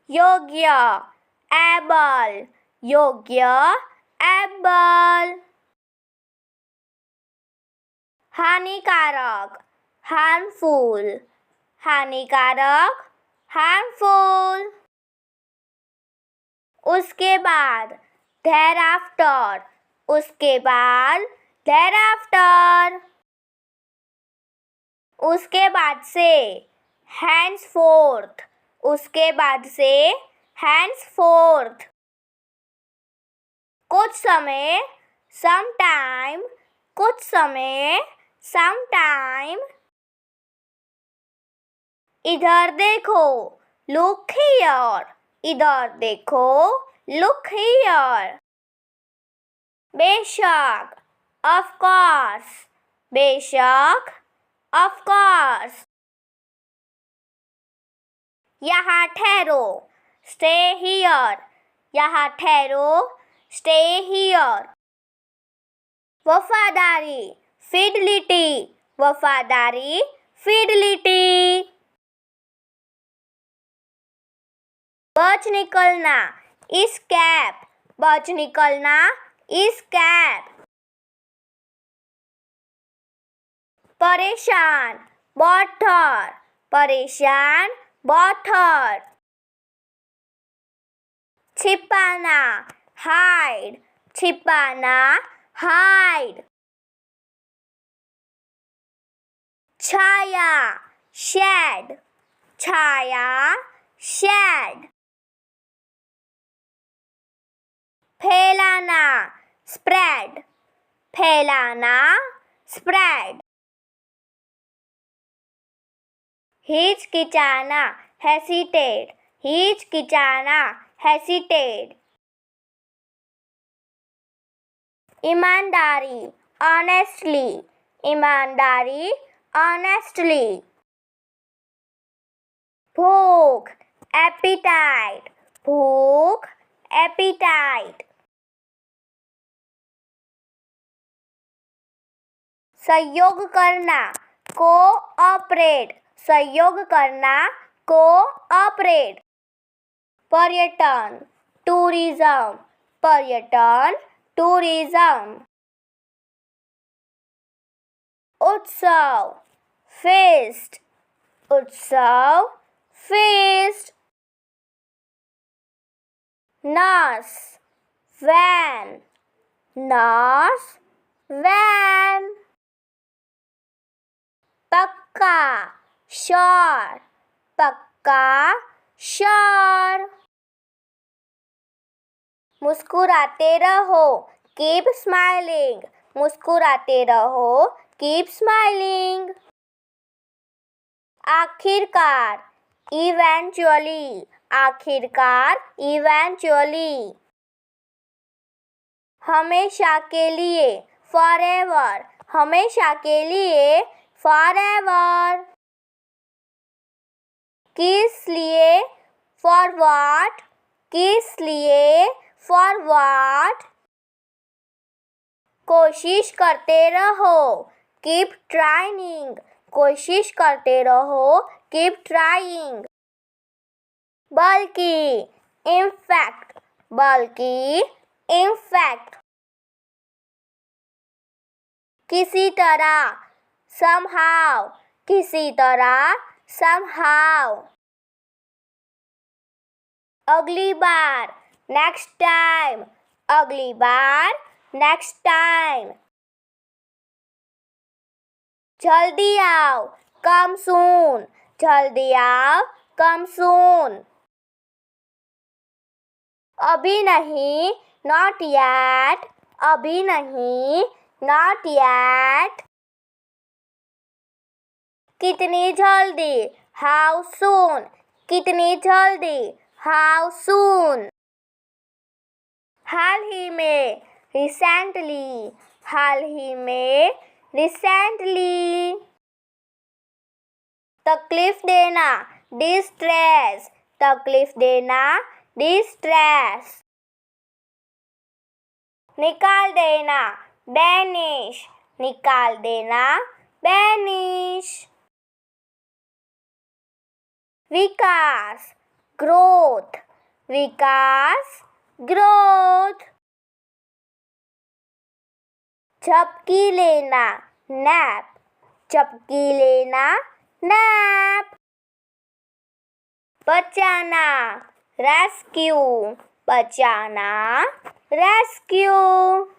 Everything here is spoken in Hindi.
योग्य, able, योग्य, able. हानिकारक, harmful, हानिकारक, harmful. उसके बाद, thereafter, उसके बाद, thereafter. उसके बाद से, henceforth, उसके बाद से, henceforth. कुछ समय, sometime, कुछ समय, sometime. इधर देखो, look here, इधर देखो, look here. बेशक, of course, बेशक, of course. यहाँ ठहरो, stay here, यहाँ ठहरो, stay here. वफादारी, fidelity, वफादारी, fidelity. बच निकलना, escape, बच निकलना, escape. परेशान, bother, परेशान, bother. छिपाना, hide, छिपाना, hide. छाया, shed, छाया, shed. फैलाना, spread, फैलाना, spread. हिचकिचाना, hesitate, हिचकिचाना, hesitate. ईमानदारी, honestly, ईमानदारी, honestly. भूख, appetite, भूख, appetite. सहयोग करना, cooperate, सहयोग करना, cooperate. पर्यटन, tourism, पर्यटन, tourism. उत्सव, feast, उत्सव, feast. Nurse, van, nurse, van. पक्का, sure, पक्का, sure. मुस्कुराते रहो, keep smiling, मुस्कुराते रहो, keep smiling. आखिरकार, eventually, आखिरकार, eventually. हमेशा के लिए, forever, हमेशा के लिए, forever. किस लिए, for what, किस लिए, for what. कोशिश करते रहो, keep trying, कोशिश करते रहो, keep trying. बल्कि, in fact, बल्कि, in fact. किसी तरह, somehow, किसी तरह, somehow. अगली बार, next time, अगली बार, next time. जल्दी आओ, come soon, जल्दी आओ, come soon. अभी नहीं, not yet, अभी नहीं, not yet. कितनी जल्दी, how soon, कितनी जल्दी, how soon. हाल ही में, recently, हाल ही में, recently. तकलीफ देना, distress, तकलीफ देना, distress. निकाल देना, banish, निकाल देना, banish. विकास, ग्रोथ, विकास, ग्रोथ. झपकी लेना, नैप, झपकी लेना, नैप. बचाना, रेस्क्यू, बचाना, रेस्क्यू.